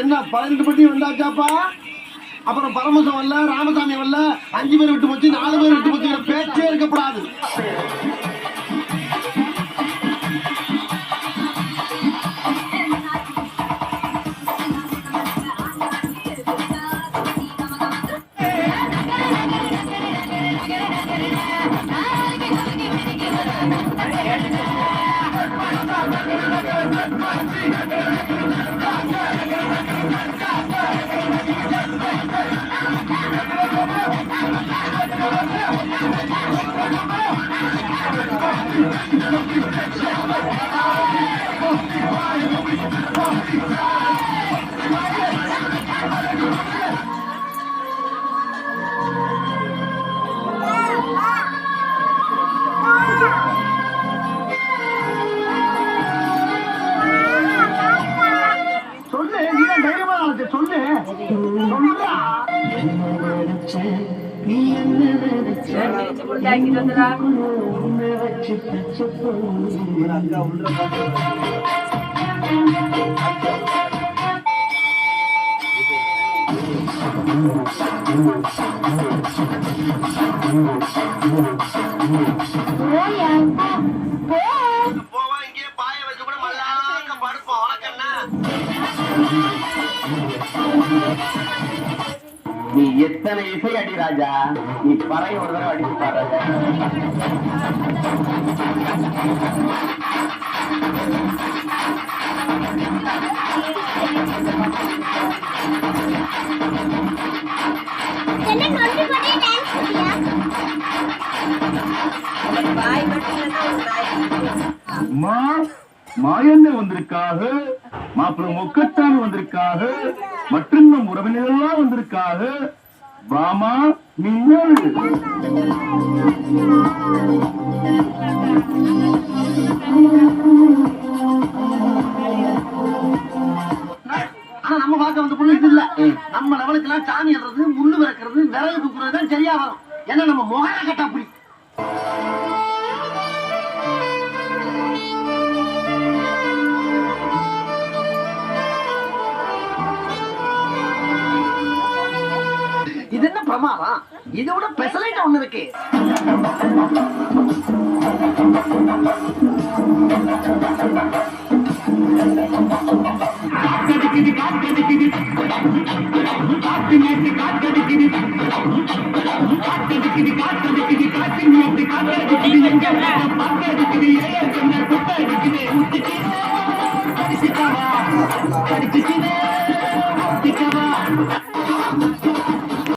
என்ன 12 பட்டி வந்தாச்சாப்பா? அப்புறம் பரமசம் வரல, ராமசாமி வரல, 5 பேர் விட்டு போச்சு, 4 பேர் விட்டு போச்சு, பேச்சே இருக்கப்படாது. நீ எத்தனை இசை அடி ராஜா, நீ பறை ஒரு தடவை அடிச்சு பாரு. மாயண்ண வந்திருக்காக, மாப்பிள்ள முக்கத்தான் வந்திருக்காக, மற்றும் நம் உறவினர்கள்லாம் வந்திருக்காக. பாமா நீங்கள் நம்ம பார்க்க வந்து பொண்ணு இல்ல. நம்ம லெவலுக்கு எல்லாம் சாமி ஏறது, முள்ளு விறக்கிறது, விரல் குக்குறது தான் சரியா வரும். ஏன்னா நம்ம முகர கட்டா அப்படி. இது என்ன பிரமாதம்? இதோட பெசலைட் ஒண்ணு இருக்கு.